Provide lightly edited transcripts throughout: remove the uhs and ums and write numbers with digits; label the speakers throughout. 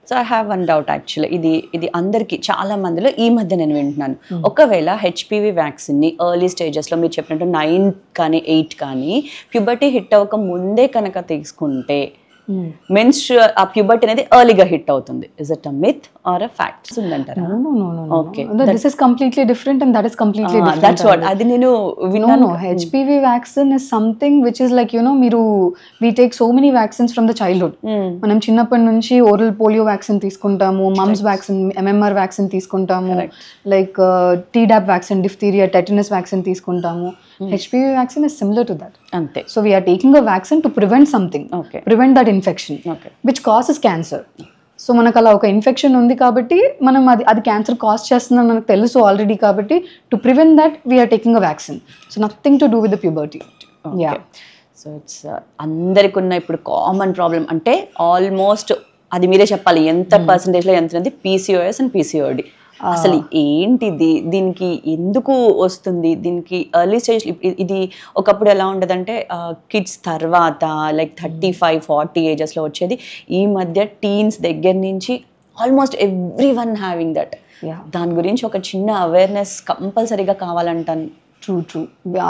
Speaker 1: So I have one doubt actually, ఇది అందరికీ చాలా మందిలో ఈ మధ్య నేను వింటున్నాను. ఒకవేళ హెచ్పివి వ్యాక్సిన్ని ఎర్లీ స్టేజెస్లో మీరు చెప్పినట్టు 9 కానీ 8 కానీ ప్యూబర్టీ హిట్ అవ్వక ముందే కనుక తీసుకుంటే మెన్స్ట్రువల్ ఆ ప్యూబర్టీ అనేది ఎర్లీగా హిట్ అవుతుంది. Is it a myth or a fact ఉందంటారా?
Speaker 2: Okay, this is completely different and that is completely different.
Speaker 1: That's what అది నేను విన్నాను.
Speaker 2: HPV vaccine is something which is like మీరు we take so many vaccines from the childhood. మనం చిన్నప్పటి నుంచి oral polio vaccine తీసుకుంటాము, mumps vaccine, MMR vaccine తీసుకుంటాము, like Tdap vaccine, diphtheria, tetanus vaccine తీసుకుంటాము. HPV vaccine is similar to that.
Speaker 1: అంతే.
Speaker 2: So we are taking a vaccine to prevent something, prevent that infection which causes cancer. So మనకు అలా ఒక infection ఉంది కాబట్టి మనం అది క్యాన్సర్ కాజ్ చేస్తుందని మనకు తెలుసు ఆల్రెడీ, కాబట్టి to prevent that we're taking a vaccine. So nothing to do with the puberty. Yeah,
Speaker 1: so it's అందరికి ఉన్న ఇప్పుడు కామన్ ప్రాబ్లం అంటే ఆల్మోస్ట్ అది మీరే చెప్పాలి ఎంత పర్సంటేజ్లో ఎంత ఉంది పీసీఓఎస్ అండ్ పీసీఓడి. అసలు ఏంటిది, దీనికి ఎందుకు వస్తుంది, దీనికి ఎర్లీ స్టేజ్ ఇది ఒకప్పుడు ఎలా ఉండదంటే కిడ్స్ తర్వాత లైక్ 35-40 ఏజెస్లో వచ్చేది. ఈ మధ్య టీన్స్ దగ్గర నుంచి almost every one having that. దాని గురించి ఒక చిన్న అవేర్నెస్ కంపల్సరీగా కావాలంటాను.
Speaker 2: True.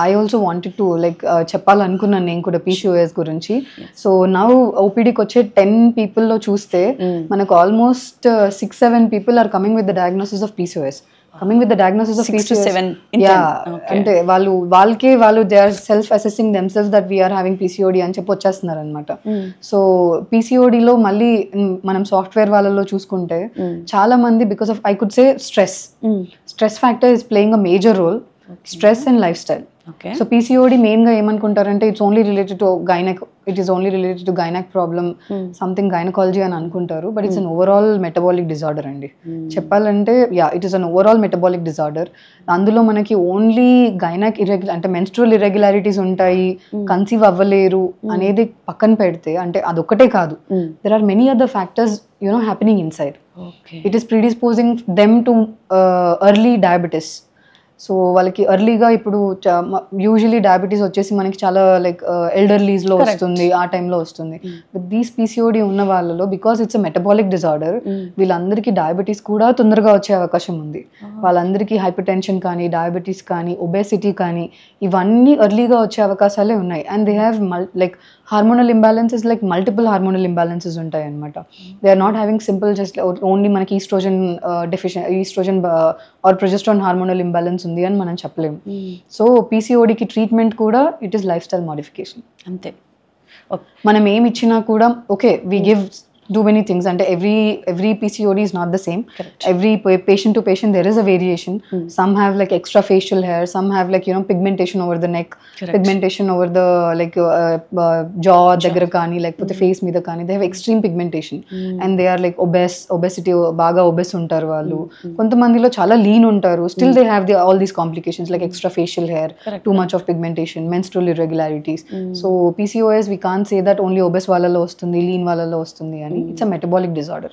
Speaker 2: I also wanted to like చెప్పాలనుకున్నాను నేను కూడా పీసీఓఎస్ గురించి. సో నౌ ఓపీడీకి వచ్చే 10 పీపుల్లో చూస్తే మనకు almost 6-7 people are coming with the diagnosis of PCOS. Coming with the diagnosis of PCOS. అంటే వాళ్ళు they are self assessing themselves that we're having PCOD అని చెప్పి వచ్చేస్తున్నారు అనమాట. సో PCODలో మళ్ళీ మనం సాఫ్ట్వేర్ వాళ్ళలో చూసుకుంటే చాలా మంది because of I could say stress factor is playing a major role. Stress and lifestyle. So PCOD main గా ఏమనుకుంటారంటే it's only related to gynaec, it is only related to gynaec problem, something gynaecology అని అనుకుంటారు. But it's an overall metabolic disorder అండి. చెప్పాలంటే it is an overall metabolic disorder. అందులో మనకి only gynaec అంటే menstrual irregularities ఉంటాయి, కన్సీవ్ అవ్వలేరు అనేది పక్కన పెడితే, అంటే అదొక్కటే కాదు, there are many other factors happening inside. It is predisposing them to early diabetes. So వాళ్ళకి ఎర్లీగా ఇప్పుడు యూజువలీ డయాబెటీస్ వచ్చేసి మనకి చాలా లైక్ ఎల్డర్లీస్లో వస్తుంది, ఆ టైంలో వస్తుంది. బట్ దీస్ PCOD ఉన్న వాళ్ళలో because it's a metabolic disorder, వీళ్ళందరికీ డయాబెటీస్ కూడా తొందరగా వచ్చే అవకాశం ఉంది. వాళ్ళందరికీ హైపర్ టెన్షన్ కానీ, డయాబెటీస్ కానీ, ఒబేసిటీ కానీ ఇవన్నీ ఎర్లీగా వచ్చే అవకాశాలే ఉన్నాయి. And they have like hormonal imbalances, like multiple hormonal imbalances ఉంటాయి అనమాట. They are not having simple just only మనకి estrogen estrogen or progesterone hormonal imbalance ఉంది అని మనం చెప్పలేము. సో PCODకి ట్రీట్మెంట్ కూడా it is lifestyle modification.
Speaker 1: అంతే.
Speaker 2: మనం ఏమి ఇచ్చినా కూడా okay we give do many things, and every PCOD is not the same.
Speaker 1: Correct.
Speaker 2: Every patient to patient there is a variation. Some have like extra facial hair, some have like pigmentation over the neck. Correct. Pigmentation over the like jaw దగ్గర కానీ లేకపోతే face మీద కానీ they have extreme pigmentation. And they are like obesity బాగా obese ఉంటారు వాళ్ళు. కొంతమందిలో చాలా lean ఉంటారు, still they have all these complications like extra facial hair. Correct. Too much of pigmentation, menstrual irregularities. So PCOS we can't say that only obese వాళ్ళలో వస్తుంది, lean వాళ్ళలో వస్తుంది అని. It's a metabolic disorder.